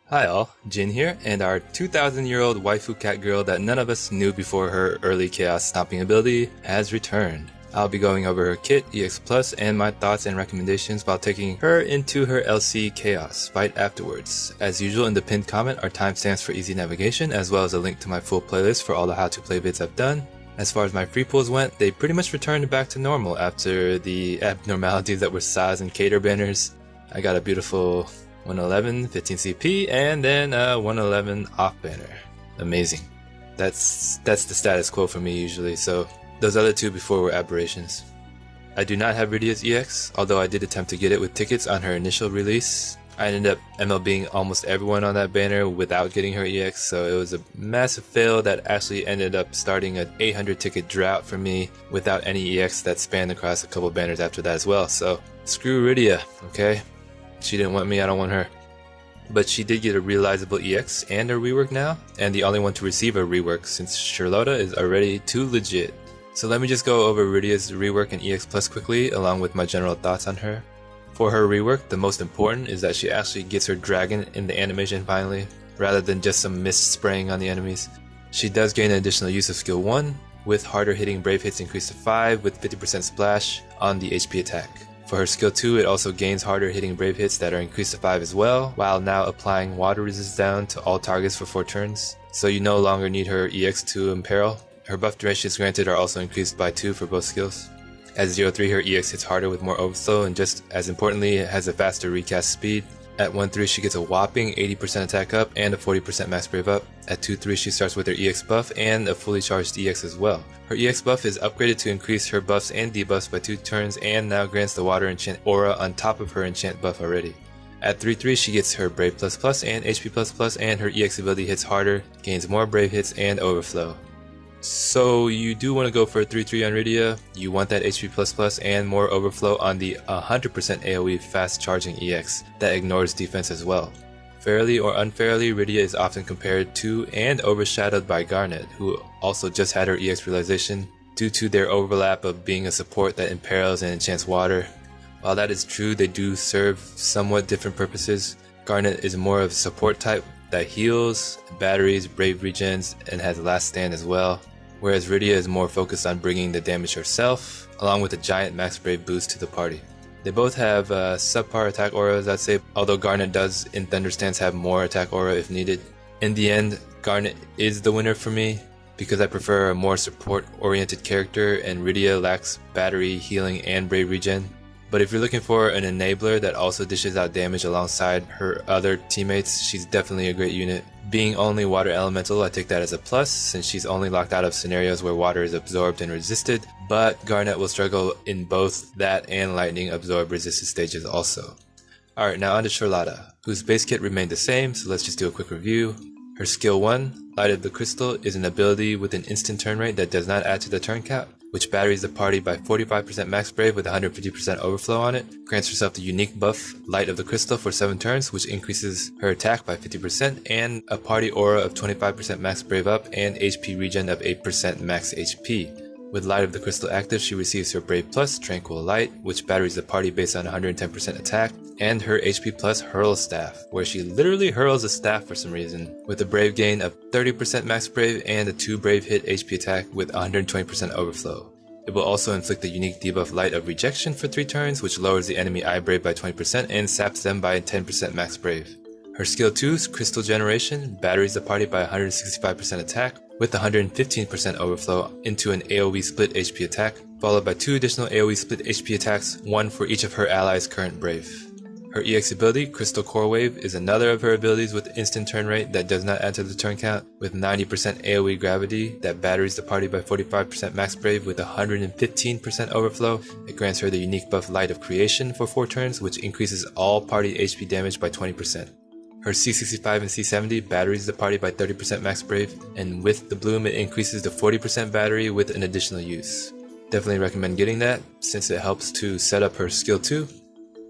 Hi all, Jin here, and our 2,000-year-old waifu cat girl that none of us knew before her early chaos stomping ability has returned. I'll be going over her kit, EX Plus, and my thoughts and recommendations while taking her into her LC Chaos fight afterwards. As usual, in the pinned comment are timestamps for easy navigation, as well as a link to my full playlist for all the how-to-play vids I've done. As far as my free pulls went, they pretty much returned back to normal after the abnormalities that were size and cater banners. I got a beautiful 111, 15 CP, and then 111 off banner. Amazing. That's the status quo for me usually, so those other two before were aberrations. I do not have Rydia's EX, although I did attempt to get it with tickets on her initial release. I ended up MLBing almost everyone on that banner without getting her EX, so it was a massive fail that actually ended up starting an 800 ticket drought for me without any EX that spanned across a couple banners after that as well, so screw Rydia, okay? She didn't want me, I don't want her. But she did get a realizable EX and a rework now, and the only one to receive a rework since Sherlotta is already too legit. So let me just go over Rydia's rework and EX Plus quickly, along with my general thoughts on her. For her rework, the most important is that she actually gets her dragon in the animation finally, rather than just some mist spraying on the enemies. She does gain an additional use of skill 1, with harder hitting brave hits increased to 5 with 50% splash on the HP attack. For her skill 2, it also gains harder hitting brave hits that are increased to 5 as well, while now applying water resist down to all targets for 4 turns, so you no longer need her EX to imperil. Her buff durations granted are also increased by 2 for both skills. At 0.3, her EX hits harder with more overflow, and just as importantly, it has a faster recast speed. At 1.3, she gets a whopping 80% attack up and a 40% max brave up. At 2.3, she starts with her EX buff and a fully charged EX as well. Her EX buff is upgraded to increase her buffs and debuffs by 2 turns and now grants the water enchant aura on top of her enchant buff already. At 3.3, she gets her Brave++ and HP++, and her EX ability hits harder, gains more brave hits and overflow. So you do want to go for a 3.3 on Rydia, you want that HP++ and more overflow on the 100% AoE fast charging EX that ignores defense as well. Fairly or unfairly, Rydia is often compared to and overshadowed by Garnet, who also just had her EX realization due to their overlap of being a support that imperils and enchants water. While that is true, they do serve somewhat different purposes. Garnet is more of a support type that heals, batteries, brave regens, and has last stand as well, whereas Rydia is more focused on bringing the damage herself, along with a giant max brave boost to the party. They both have subpar attack auras, I'd say, although Garnet does in Thunderstance have more attack aura if needed. In the end, Garnet is the winner for me, because I prefer a more support-oriented character and Rydia lacks battery, healing, and brave regen. But if you're looking for an enabler that also dishes out damage alongside her other teammates, she's definitely a great unit. Being only water elemental, I take that as a plus, since she's only locked out of scenarios where water is absorbed and resisted, but Garnet will struggle in both that and lightning absorb resisted stages also. Alright, now on to Sherlotta, whose base kit remained the same, so let's just do a quick review. Her skill 1, Light of the Crystal, is an ability with an instant turn rate that does not add to the turn count, which batteries the party by 45% max brave with 150% overflow on it, grants herself the unique buff Light of the Crystal for 7 turns, which increases her attack by 50%, and a party aura of 25% max brave up and HP regen of 8% max HP. With Light of the Crystal active, she receives her Brave Plus Tranquil Light, which batteries the party based on 110% attack, and her HP Plus Hurl Staff, where she literally hurls a staff for some reason, with a Brave gain of 30% max Brave and a 2 Brave hit HP attack with 120% overflow. It will also inflict the unique debuff Light of Rejection for 3 turns, which lowers the enemy eye brave by 20% and saps them by 10% max Brave. Her skill 2's Crystal Generation batteries the party by 165% attack with 115% overflow into an AoE split HP attack, followed by 2 additional AoE split HP attacks, 1 for each of her allies' current brave. Her EX ability, Crystal Core Wave, is another of her abilities with instant turn rate that does not add to the turn count, with 90% AoE gravity that batteries the party by 45% max brave with 115% overflow. It grants her the unique buff Light of Creation for 4 turns, which increases all party HP damage by 20%. Her C65 and C70 batteries the party by 30% max brave, and with the bloom it increases to 40% battery with an additional use. Definitely recommend getting that, since it helps to set up her skill 2.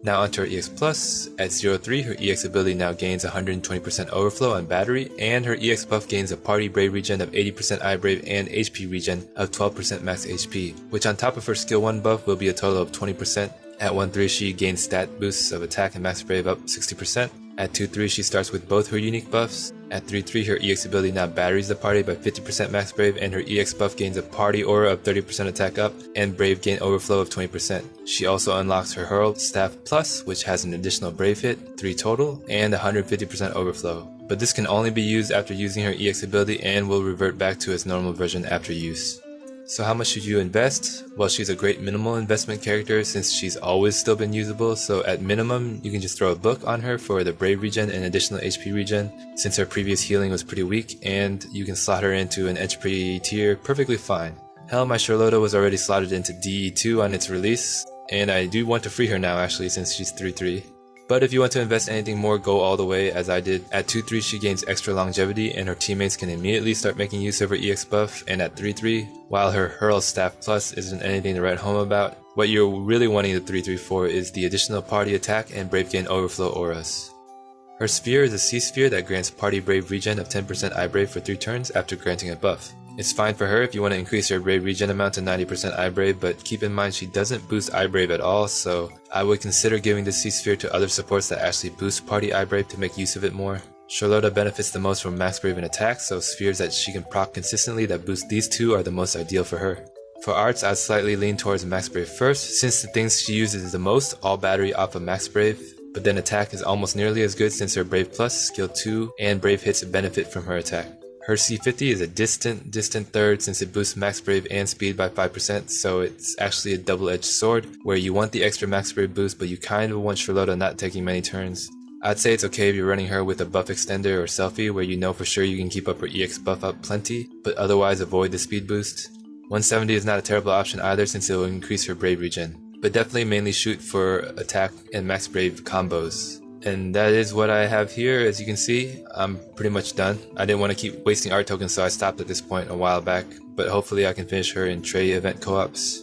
Now onto her EX Plus. At 0.3, her EX ability now gains 120% overflow on battery, and her EX buff gains a party brave regen of 80% eye brave and HP regen of 12% max HP, which on top of her skill 1 buff will be a total of 20%. At 1.3, she gains stat boosts of attack and max brave up 60%. At 2-3 she starts with both her unique buffs. At 3-3 her EX ability now batteries the party by 50% max Brave, and her EX buff gains a party aura of 30% attack up and Brave gain overflow of 20%. She also unlocks her Hurl Staff Plus, which has an additional Brave hit, 3 total, and 150% overflow. But this can only be used after using her EX ability and will revert back to its normal version after use. So how much should you invest? Well, she's a great minimal investment character since she's always still been usable, so at minimum you can just throw a book on her for the Brave regen and additional HP regen since her previous healing was pretty weak, and you can slot her into an HP tier perfectly fine. Hell, my Sherlotta was already slotted into DE2 on its release, and I do want to free her now actually since she's 3-3. But if you want to invest anything more, go all the way as I did. At 2-3 she gains extra longevity and her teammates can immediately start making use of her EX buff, and at 3-3, while her Hurl Staff Plus isn't anything to write home about, what you're really wanting the 3-3 for is the additional party attack and Brave gain overflow auras. Her sphere is a Sea Sphere that grants party Brave regen of 10% iBrave for 3 turns after granting a buff. It's fine for her if you want to increase her Brave regen amount to 90% iBrave, but keep in mind she doesn't boost iBrave at all, so I would consider giving the Sea Sphere to other supports that actually boost party iBrave to make use of it more. Sherlotta benefits the most from max Brave and attack, so spheres that she can proc consistently that boost these two are the most ideal for her. For arts, I'd slightly lean towards max Brave first, since the things she uses the most all battery off of max Brave, but then attack is almost nearly as good since her Brave Plus, skill 2, and Brave hits benefit from her attack. Her C50 is a distant third since it boosts max Brave and speed by 5%, so it's actually a double-edged sword, where you want the extra max Brave boost but you kind of want Sherlotta not taking many turns. I'd say it's okay if you're running her with a buff extender or selfie where you know for sure you can keep up her EX buff up plenty, but otherwise avoid the speed boost. 170 is not a terrible option either since it will increase her Brave regen, but definitely mainly shoot for attack and max Brave combos. And that is what I have here. As you can see, I'm pretty much done. I didn't want to keep wasting art tokens, so I stopped at this point a while back, but hopefully I can finish her in Trey event co-ops.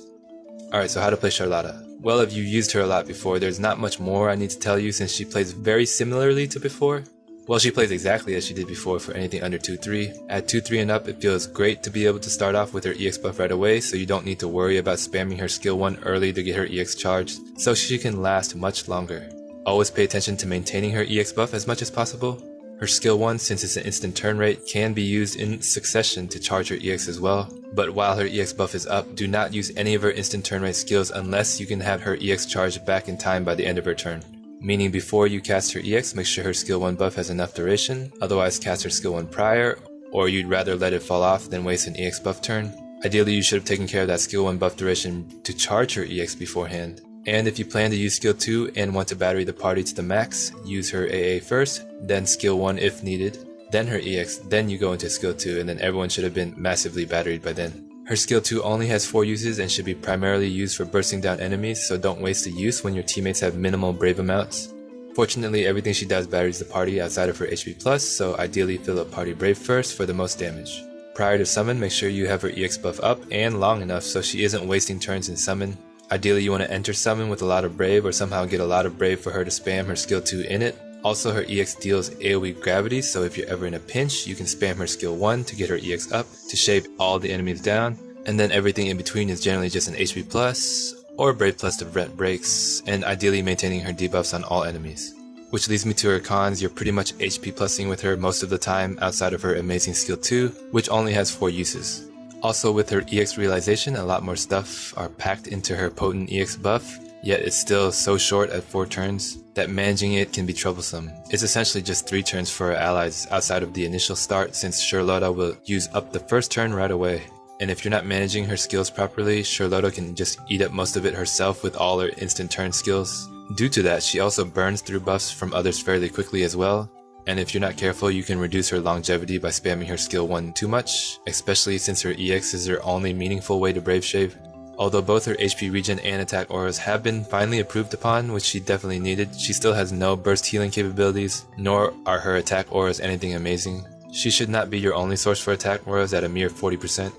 Alright, so how to play Sherlotta. Well, if you've used her a lot before, there's not much more I need to tell you since she plays very similarly to before. Well, she plays exactly as she did before for anything under 2-3. At 2-3 and up, it feels great to be able to start off with her EX buff right away, so you don't need to worry about spamming her skill 1 early to get her EX charged, so she can last much longer. Always pay attention to maintaining her EX buff as much as possible. Her skill 1, since it's an instant turn rate, can be used in succession to charge her EX as well. But while her EX buff is up, do not use any of her instant turn rate skills unless you can have her EX charged back in time by the end of her turn. Meaning before you cast her EX, make sure her skill 1 buff has enough duration, otherwise cast her skill 1 prior, or you'd rather let it fall off than waste an EX buff turn. Ideally you should have taken care of that skill 1 buff duration to charge her EX beforehand. And if you plan to use skill 2 and want to battery the party to the max, use her AA first, then skill 1 if needed, then her EX, then you go into skill 2, and then everyone should have been massively batteried by then. Her skill 2 only has 4 uses and should be primarily used for bursting down enemies, so don't waste the use when your teammates have minimal Brave amounts. Fortunately, everything she does batteries the party outside of her HP plus, so ideally fill up party Brave first for the most damage. Prior to summon, make sure you have her EX buff up and long enough so she isn't wasting turns in summon. Ideally you want to enter summon with a lot of Brave or somehow get a lot of Brave for her to spam her skill 2 in it. Also her EX deals AoE gravity, so if you're ever in a pinch, you can spam her skill 1 to get her EX up to shave all the enemies down, and then everything in between is generally just an HP plus or Brave plus to prevent breaks, and ideally maintaining her debuffs on all enemies. Which leads me to her cons. You're pretty much HP plusing with her most of the time outside of her amazing skill 2, which only has 4 uses. Also with her EX realization, a lot more stuff are packed into her potent EX buff, yet it's still so short at 4 turns that managing it can be troublesome. It's essentially just 3 turns for her allies outside of the initial start since Sherlotta will use up the first turn right away. And if you're not managing her skills properly, Sherlotta can just eat up most of it herself with all her instant turn skills. Due to that, she also burns through buffs from others fairly quickly as well. And if you're not careful, you can reduce her longevity by spamming her skill 1 too much, especially since her EX is her only meaningful way to Brave shave. Although both her HP regen and attack auras have been finally approved upon, which she definitely needed, she still has no burst healing capabilities, nor are her attack auras anything amazing. She should not be your only source for attack auras at a mere 40%.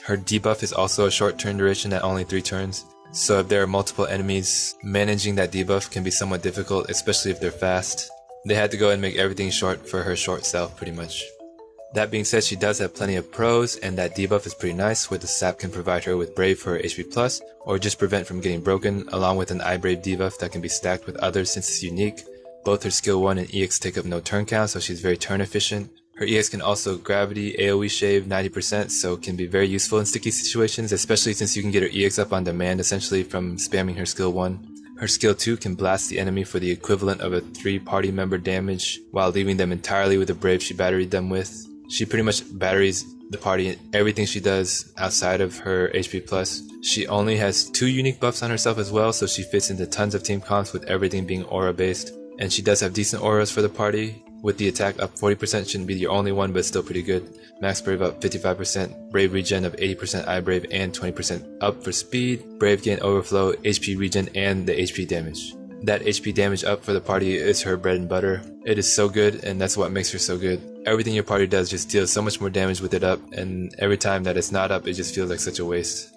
Her debuff is also a short turn duration at only 3 turns, so if there are multiple enemies, managing that debuff can be somewhat difficult, especially if they're fast. They had to go and make everything short for her short self pretty much. That being said, she does have plenty of pros, and that debuff is pretty nice where the sap can provide her with Brave for her HP plus, or just prevent from getting broken, along with an iBrave debuff that can be stacked with others since it's unique. Both her skill 1 and EX take up no turn count, so she's very turn efficient. Her EX can also gravity AoE shave 90%, so can be very useful in sticky situations, especially since you can get her EX up on demand essentially from spamming her skill 1. Her skill 2 can blast the enemy for the equivalent of a 3 party member damage, while leaving them entirely with the brave she batteried them with. She pretty much batteries the party in everything she does outside of her HP plus. She only has 2 unique buffs on herself as well, so she fits into tons of team comps with everything being aura based. And she does have decent auras for the party, with the attack up 40%, shouldn't be your only one, but still pretty good. Max Brave up 55%, Brave regen of 80% I Brave and 20% up for speed, Brave gain overflow, HP regen, and the HP damage. That HP damage up for the party is her bread and butter. It is so good, and that's what makes her so good. Everything your party does just deals so much more damage with it up, and every time that it's not up, it just feels like such a waste.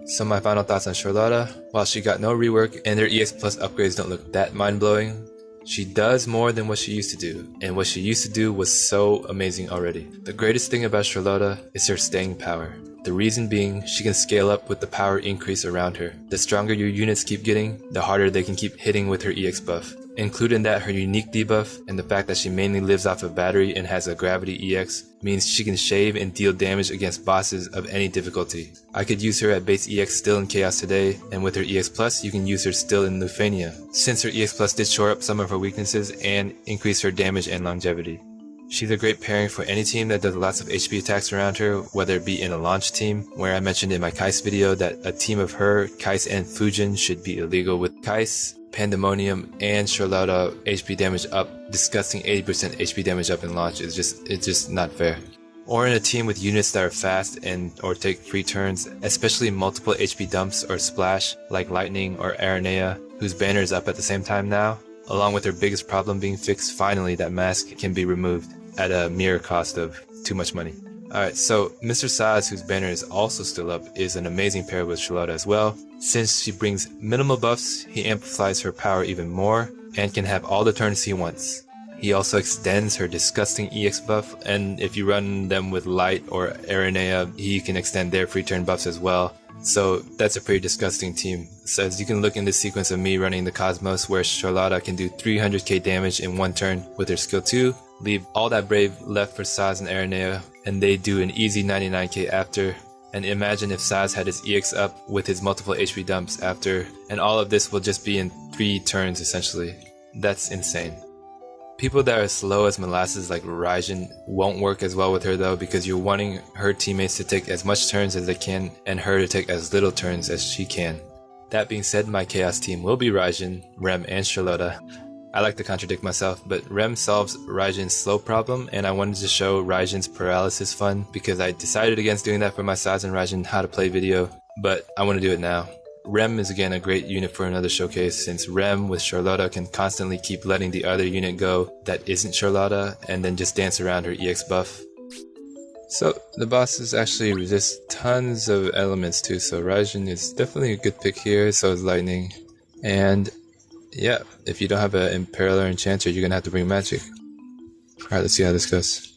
So my final thoughts on Sherlotta. While she got no rework and her EX Plus upgrades don't look that mind-blowing, she does more than what she used to do, and what she used to do was so amazing already. The greatest thing about Sherlotta is her staying power. The reason being, she can scale up with the power increase around her. The stronger your units keep getting, the harder they can keep hitting with her EX buff. Include in that her unique debuff, and the fact that she mainly lives off of battery and has a gravity EX, means she can shave and deal damage against bosses of any difficulty. I could use her at base EX still in Chaos today, and with her EX Plus you can use her still in Lufania, since her EX Plus did shore up some of her weaknesses and increase her damage and longevity. She's a great pairing for any team that does lots of HP attacks around her, whether it be in a launch team, where I mentioned in my Kais video that a team of her, Kais, and Fujin should be illegal, with Kais, Pandemonium, and Sherlotta HP damage up, disgusting 80% HP damage up in launch it's just not fair. Or in a team with units that are fast and or take free turns, especially multiple HP dumps or splash like Lightning or Aranea, whose banner is up at the same time now, along with her biggest problem being fixed. Finally, that mask can be removed at a mere cost of too much money. Alright, so Mr. Saz, whose banner is also still up, is an amazing pair with Sherlotta as well. Since she brings minimal buffs, he amplifies her power even more and can have all the turns he wants. He also extends her disgusting EX buff, and if you run them with Light or Aranea, he can extend their free turn buffs as well. So that's a pretty disgusting team. So as you can look in this sequence of me running the Cosmos, where Sherlotta can do 300k damage in one turn with her skill 2, leave all that Brave left for Saz and Aranea, and they do an easy 99k after. And imagine if Saz had his EX up with his multiple HP dumps after, and all of this will just be in 3 turns essentially. That's insane. People that are slow as molasses like Raijin won't work as well with her though, because you're wanting her teammates to take as much turns as they can and her to take as little turns as she can. That being said, my Chaos team will be Raijin, Rem, and Sherlotta. I like to contradict myself, but Rem solves Raijin's slow problem, and I wanted to show Raijin's paralysis fun because I decided against doing that for my Saz and Raijin how to play video, but I want to do it now. Rem is again a great unit for another showcase, since Rem with Sherlotta can constantly keep letting the other unit go that isn't Sherlotta and then just dance around her EX buff. So the bosses actually resist tons of elements too, so Raijin is definitely a good pick here, so is Lightning. And yeah, if you don't have an Imperial or Enchanter, you're gonna have to bring magic. Alright, let's see how this goes.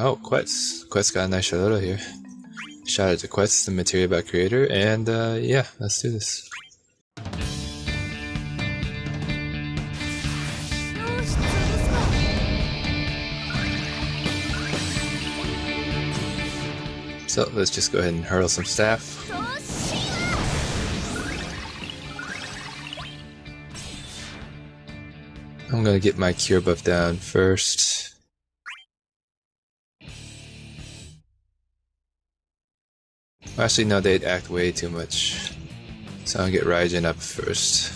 Oh, Quetz. Quetz got a nice Sherlotta here. Shout out to Quetz, the Materia by Creator, and yeah, let's do this. So let's just go ahead and hurl some staff. I'm gonna get my cure buff down first. Actually, no, they'd act way too much. So I'll get Raijin up first.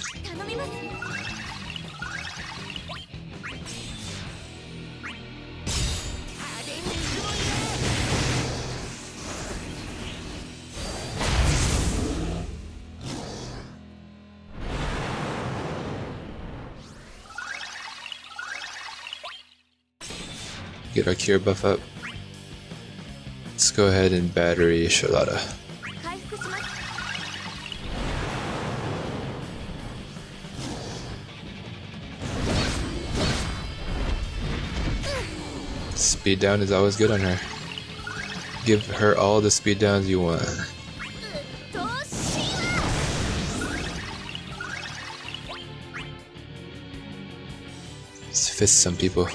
Get our cure buff up. Let's go ahead and battery Sherlotta. Speed down is always good on her. Give her all the speed downs you want. fist some people.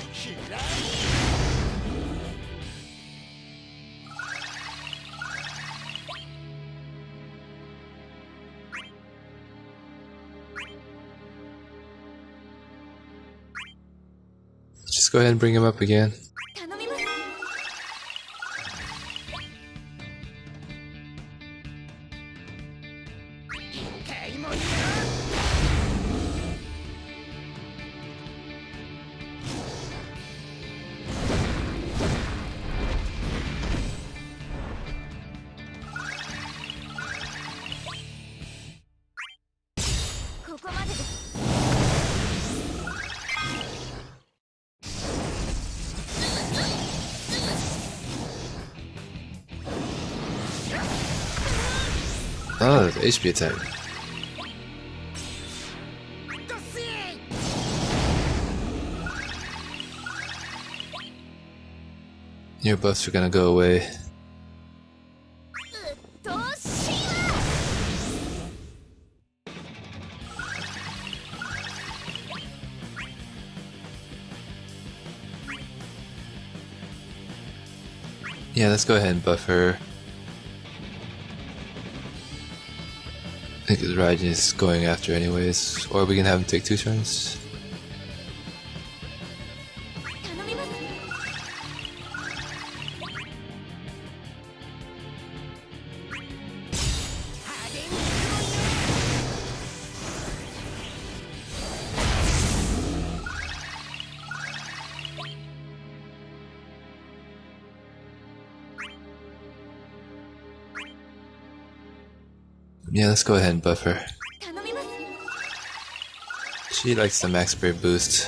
Just go ahead and bring him up again. Oh, the HP attack. Your buffs are gonna go away. Yeah, let's go ahead and buff her. I think Raijin is going after anyways, or we can have him take 2 turns. Yeah, let's go ahead and buff her. She likes the max brave boost.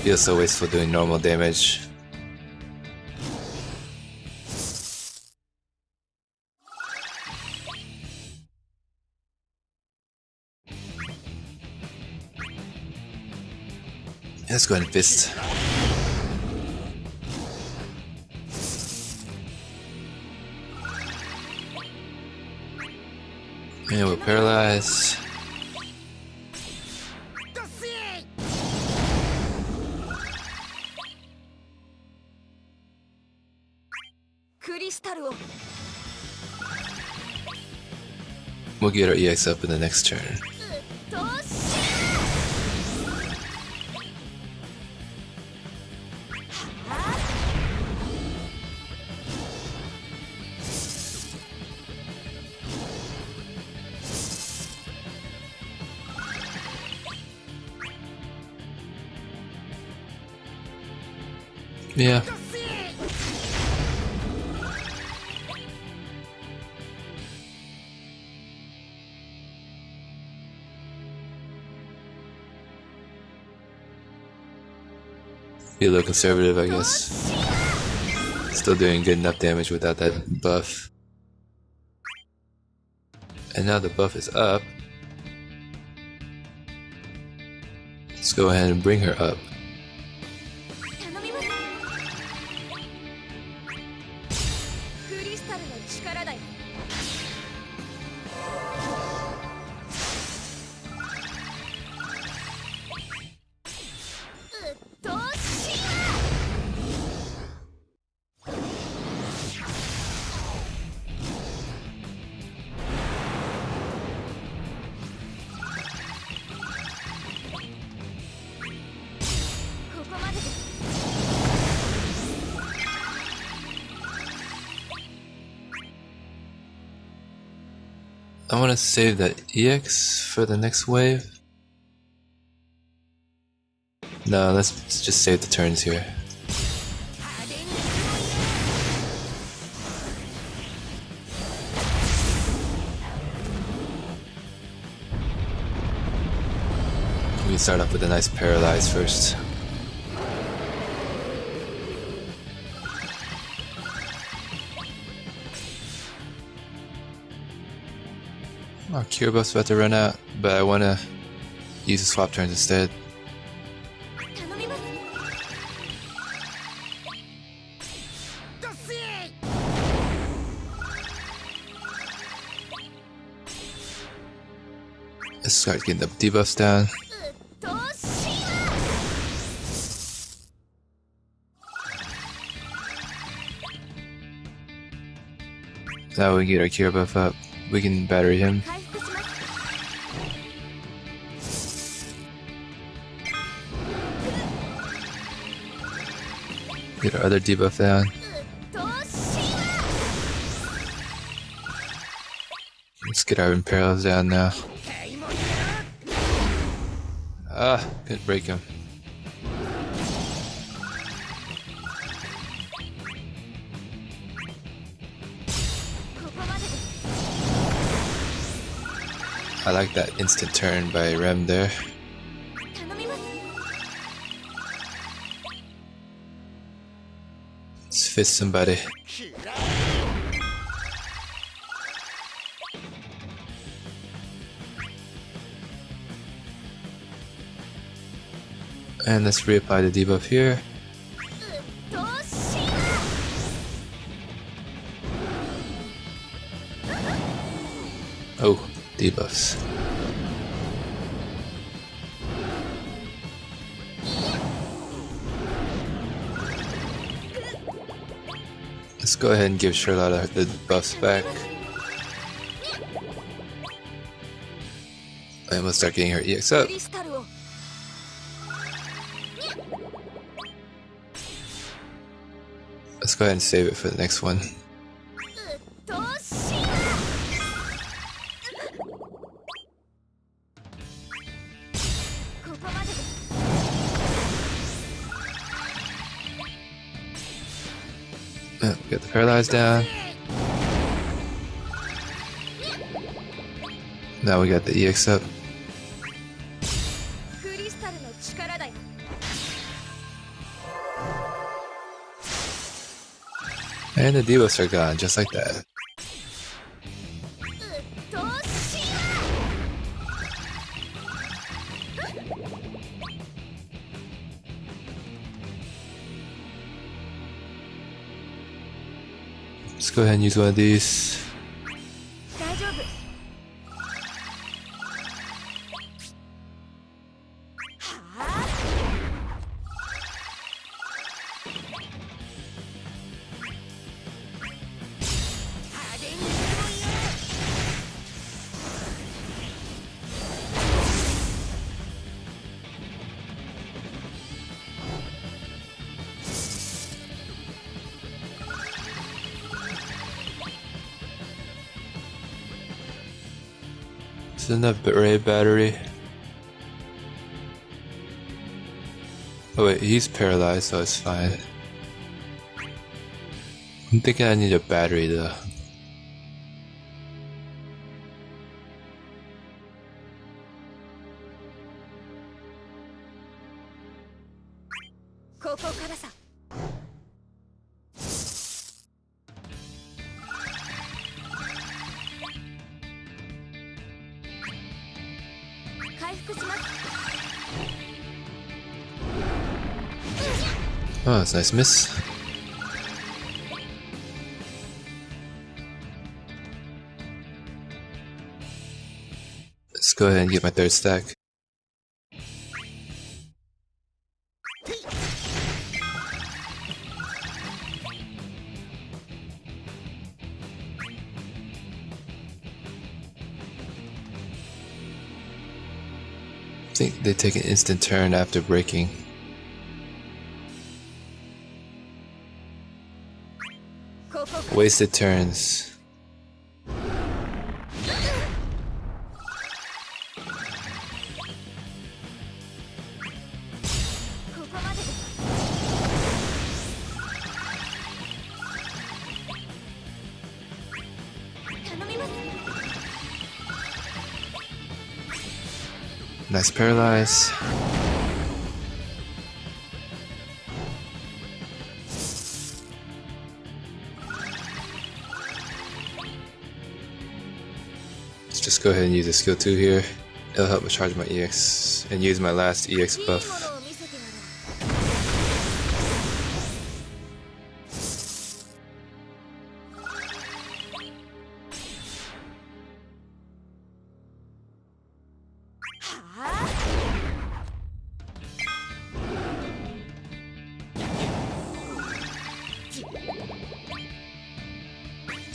Feels so wasteful doing normal damage. Let's go ahead and fist. And we'll paralyze. We'll get our EX up in the next turn. Yeah. Be a little conservative, I guess. Still doing good enough damage without that buff. And now the buff is up. Let's go ahead and bring her up. I want to save that EX for the next wave. No, let's just save the turns here. We can start off with a nice paralyze first. Our cure buff's about to run out, but I want to use the swap turns instead. Let's start getting the debuffs down. Now we get our cure buff up. We can battery him. Get our other debuff down. Let's get our imperils down now. Ah, couldn't break him. I like that instant turn by Rem there. Let's fist somebody. And let's reapply the debuff here. Oh, debuffs. Let's go ahead and give Sherlotta the buffs back. And we'll start getting her EX up. Let's go ahead and save it for the next one. Get the paralyzed down. Now we got the EX up. And the debuffs are gone, just like that. Let's go ahead and use one of these. Is enough ray battery? Oh wait, he's paralyzed, so it's fine. I'm thinking I need a battery though. Oh, that's a nice miss. Let's go ahead and get my third stack. I think they take an instant turn after breaking. Wasted turns. Nice paralyze. Just go ahead and use a skill 2 here. It'll help me charge my EX and use my last EX buff.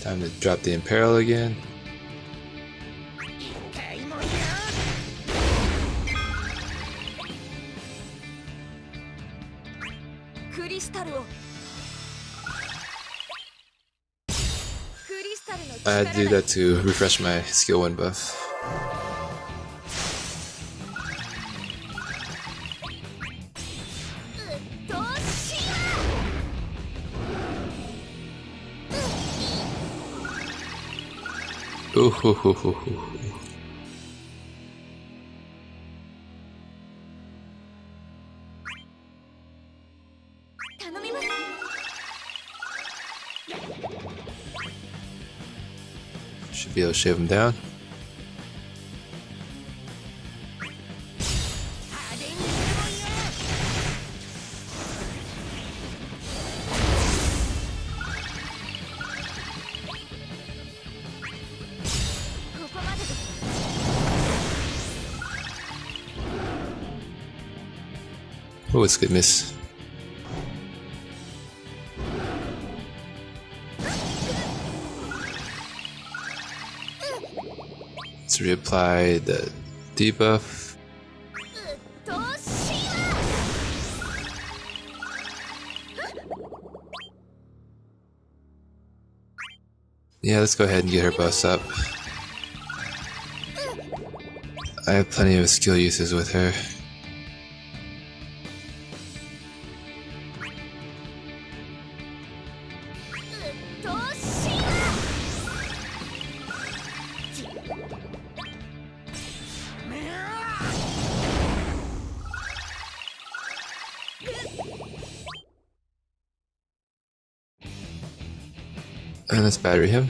Time to drop the Imperil again. I had to do that to refresh my skill 1 buff. Ooh, hoo, hoo, hoo, hoo. Should be able to shave him down. Oh, it's a good miss. Let's reapply the debuff. Yeah, let's go ahead and get her buffs up. I have plenty of skill uses with her. And let's battery him.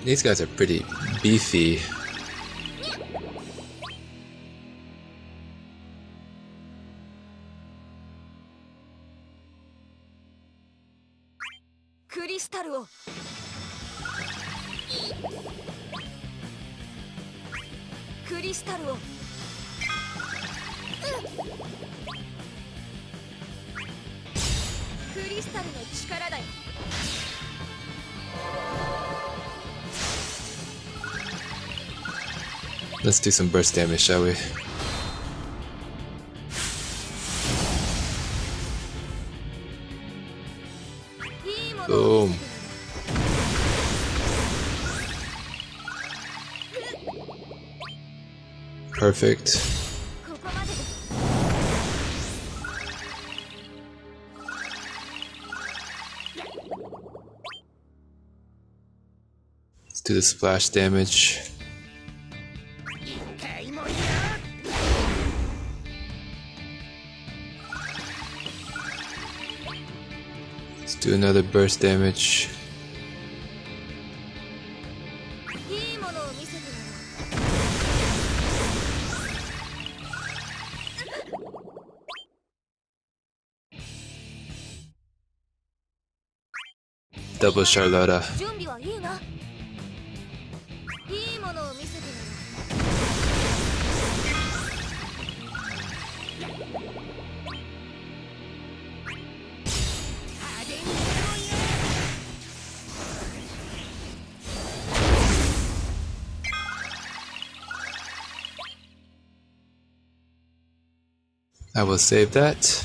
These guys are pretty beefy. Let's do some burst damage, shall we? Boom. Perfect. Let's do the splash damage. Let's do another burst damage. Double Sherlotta. I will save that.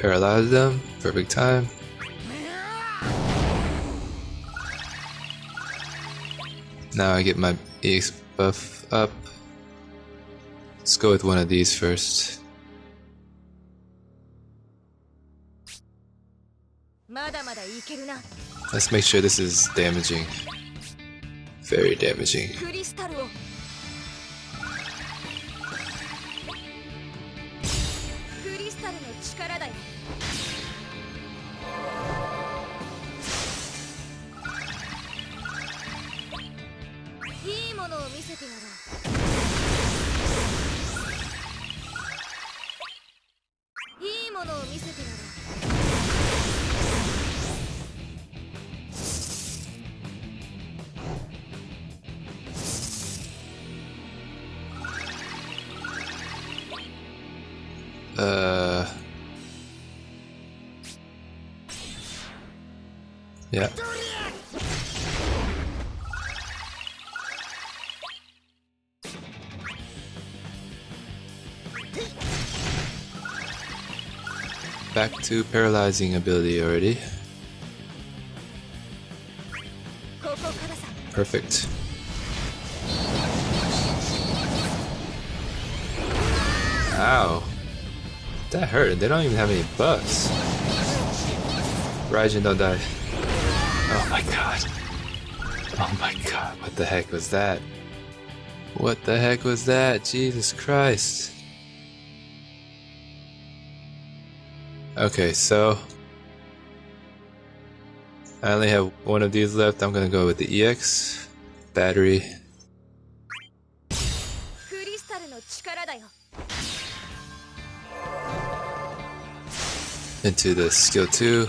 Paralyze them. Perfect time. Now I get my EX buff up. Let's go with one of these first. Let's make sure this is damaging. Very damaging. Yeah. Back to paralyzing ability already. Perfect. Ow. That hurt. They don't even have any buffs. Raijin, don't die. Oh my god. Oh my god. What the heck was that? What the heck was that? Jesus Christ. Okay, so I only have one of these left. I'm gonna go with the EX battery. Into the skill 2.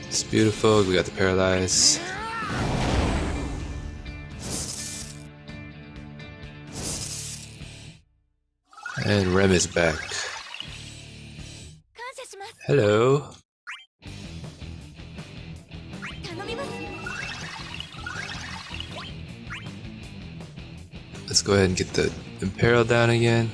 It's beautiful. We got the paralyze. And Rem is back. Hello. Let's go ahead and get the Imperial down again.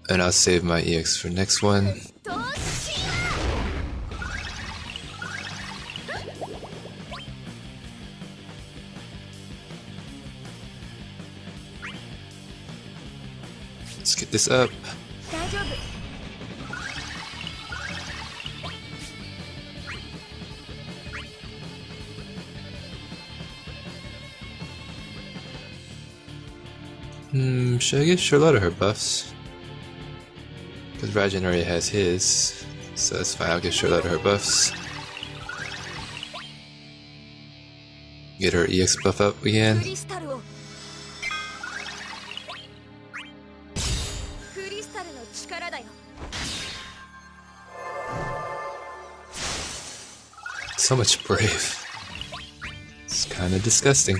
And I'll save my EX for next one. Let's get this up. Should I give Sherlotta her buffs? Because Raijin already has his, so that's fine. I'll give Sherlotta her buffs. Get her EX buff up again. So much brave. It's kind of disgusting.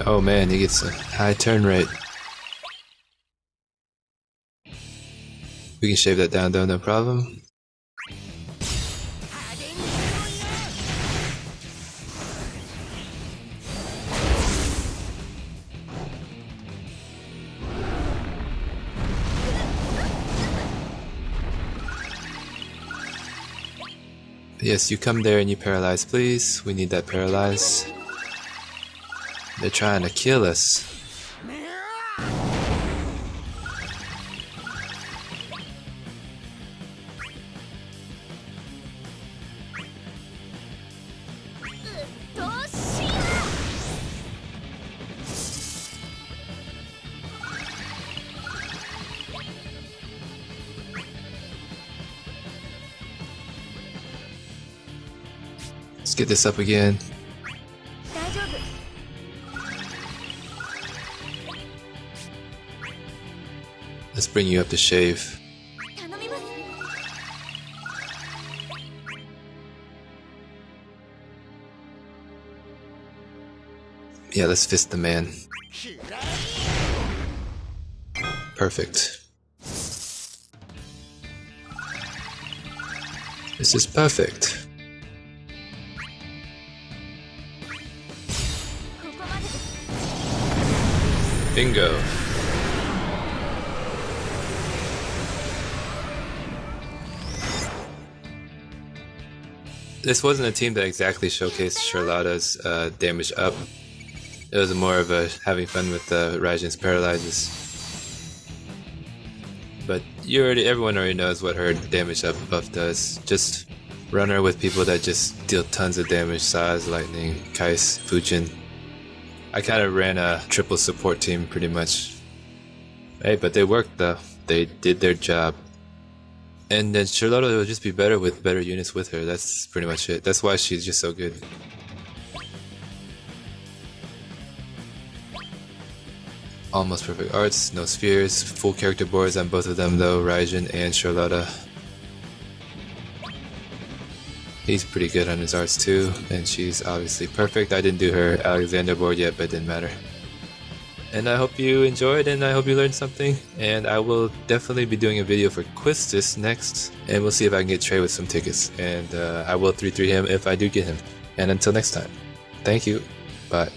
Oh man, he gets a high turn rate. We can shave that down though, no problem. Yes, you come there and you paralyze, please. We need that paralyze. They're trying to kill us. Let's get this up again. Let's bring you up to shave. Yeah, let's fist the man. Perfect. This is perfect. Bingo. this wasn't a team that exactly showcased Sherlotta's damage up. It was more of a having fun with Raijin's paralyzes. But everyone already knows what her damage up buff does. Just run her with people that just deal tons of damage. Saz, Lightning, Kais, Fujin. I kind of ran a triple support team pretty much. Hey, but they worked though. They did their job. And then Sherlotta will just be better with better units with her. That's pretty much it. That's why she's just so good. Almost perfect arts, no spheres, full character boards on both of them though, Raijin and Sherlotta. He's pretty good on his arts too, and she's obviously perfect. I didn't do her Alexander board yet, but it didn't matter. And I hope you enjoyed and I hope you learned something. And I will definitely be doing a video for Quistis next, and we'll see if I can get Trey with some tickets. And I will 3-3 him if I do get him. And until next time, thank you, bye.